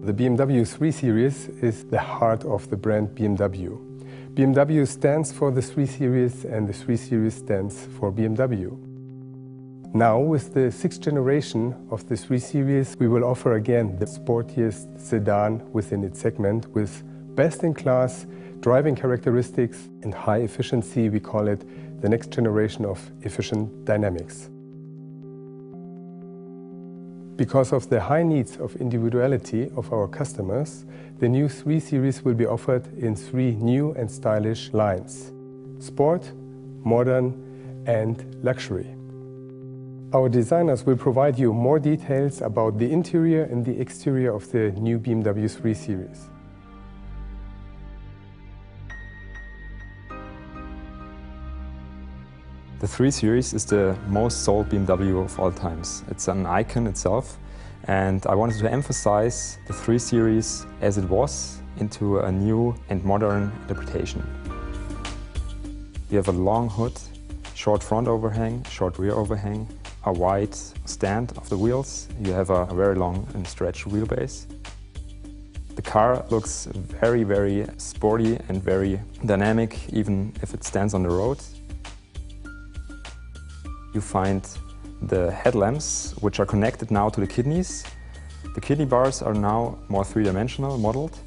The BMW 3 Series is the heart of the brand BMW. BMW stands for the 3 Series and the 3 Series stands for BMW. Now, with the 6th generation of the 3 Series, we will offer again the sportiest sedan within its segment with best-in-class driving characteristics and high efficiency. We call it the next generation of efficient dynamics. Because of the high needs of individuality of our customers, the new 3 Series will be offered in 3 new and stylish lines: Sport, Modern and Luxury. Our designers will provide you more details about the interior and the exterior of the new BMW 3 Series. The 3 Series is the most sold BMW of all times. It's an icon itself, and I wanted to emphasize the 3 Series as it was into a new and modern interpretation. You have a long hood, short front overhang, short rear overhang, a wide stand of the wheels. You have a very long and stretched wheelbase. The car looks very, very sporty and very dynamic, even if it stands on the road. You find the headlamps, which are connected now to the kidneys. The kidney bars are now more three-dimensional modeled.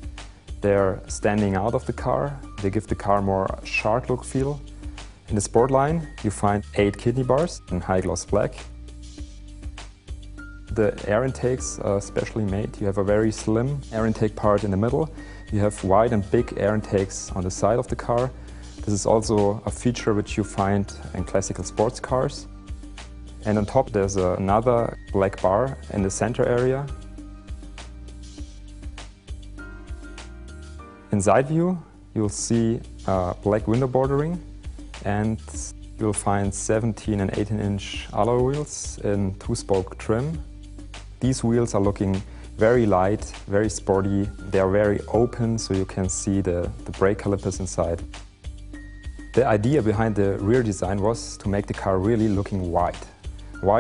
They're standing out of the car. They give the car more shark look feel. In the sport line, you find 8 kidney bars in high gloss black. The air intakes are specially made. You have a very slim air intake part in the middle. You have wide and big air intakes on the side of the car. This is also a feature which you find in classical sports cars. And on top there's another black bar in the center area. In side view, you'll see black window bordering, and you'll find 17 and 18-inch alloy wheels in 2-spoke trim. These wheels are looking very light, very sporty. They are very open, so you can see the brake calipers inside. The idea behind the rear design was to make the car really looking wide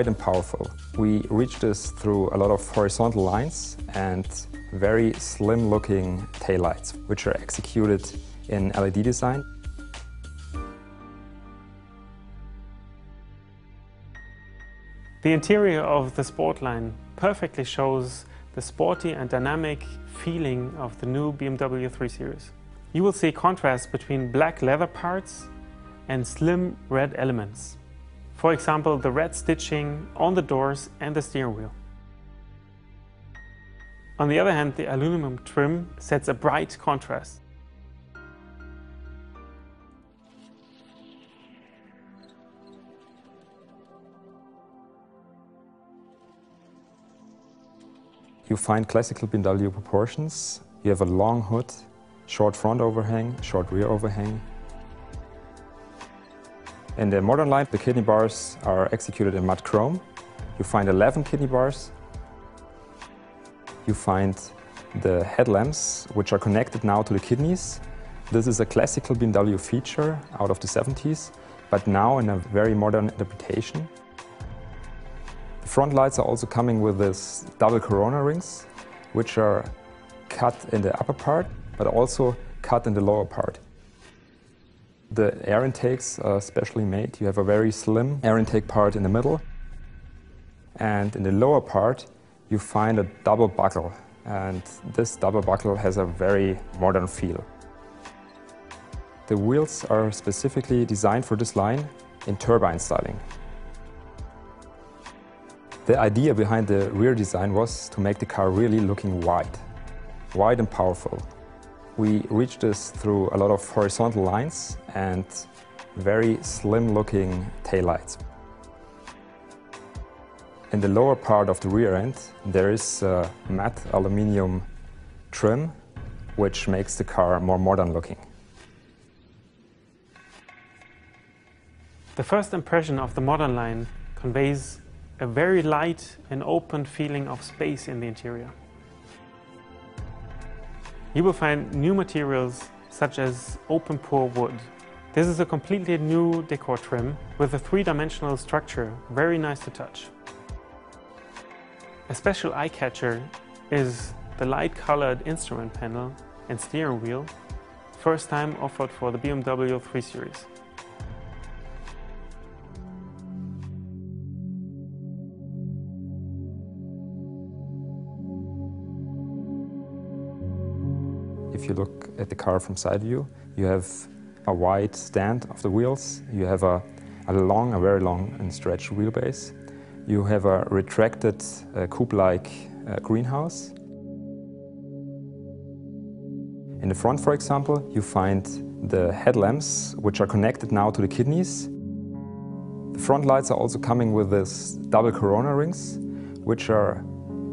and powerful. We reached this through a lot of horizontal lines and very slim-looking taillights, which are executed in LED design. The interior of the Sport line perfectly shows the sporty and dynamic feeling of the new BMW 3 Series. You will see contrast between black leather parts and slim red elements. For example, the red stitching on the doors and the steering wheel. On the other hand, the aluminum trim sets a bright contrast. You find classical BMW proportions. You have a long hood, short front overhang, short rear overhang. In the modern line, the kidney bars are executed in matte chrome. You find 11 kidney bars. You find the headlamps, which are connected now to the kidneys. This is a classical BMW feature out of the 70s, but now in a very modern interpretation. The front lights are also coming with this double corona rings, which are cut in the upper part, but also cut in the lower part. The air intakes are specially made. You have a very slim air intake part in the middle. And in the lower part, you find a double buckle. And this double buckle has a very modern feel. The wheels are specifically designed for this line in turbine styling. The idea behind the rear design was to make the car really looking wide and powerful. We reached this through a lot of horizontal lines and very slim-looking taillights. In the lower part of the rear end, there is a matte aluminium trim, which makes the car more modern looking. The first impression of the modern line conveys a very light and open feeling of space in the interior. You will find new materials such as open pore wood. This is a completely new decor trim with a 3-dimensional structure, very nice to touch. A special eye-catcher is the light-colored instrument panel and steering wheel, first time offered for the BMW 3 Series. If you look at the car from side view, you have a wide stand of the wheels, you have a very long and stretched wheelbase, you have a retracted coupe-like greenhouse. In the front, for example, you find the headlamps, which are connected now to the kidneys. The front lights are also coming with this double corona rings, which are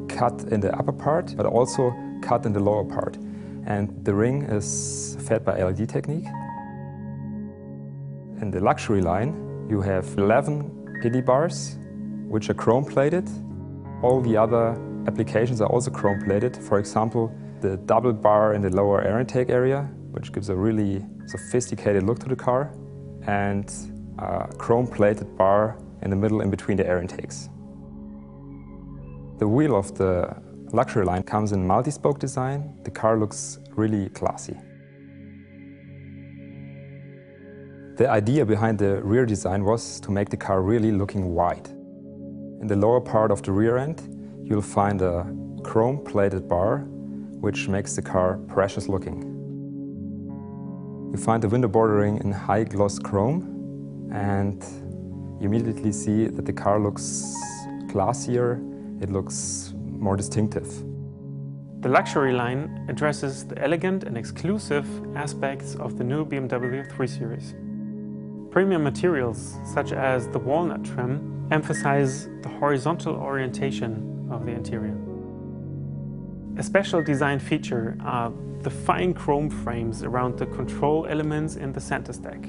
cut in the upper part, but also cut in the lower part. And the ring is fed by LED technique. In the luxury line, you have 11 kidney bars, which are chrome-plated. All the other applications are also chrome-plated. For example, the double bar in the lower air intake area, which gives a really sophisticated look to the car, and a chrome-plated bar in the middle in between the air intakes. The wheel of the luxury line comes in multi-spoke design. The car looks really classy. The idea behind the rear design was to make the car really looking wide. In the lower part of the rear end, you'll find a chrome-plated bar, which makes the car precious looking. You find the window bordering in high-gloss chrome, and you immediately see that the car looks classier, it looks more distinctive. The luxury line addresses the elegant and exclusive aspects of the new BMW 3 Series. Premium materials, such as the walnut trim, emphasize the horizontal orientation of the interior. A special design feature are the fine chrome frames around the control elements in the center stack.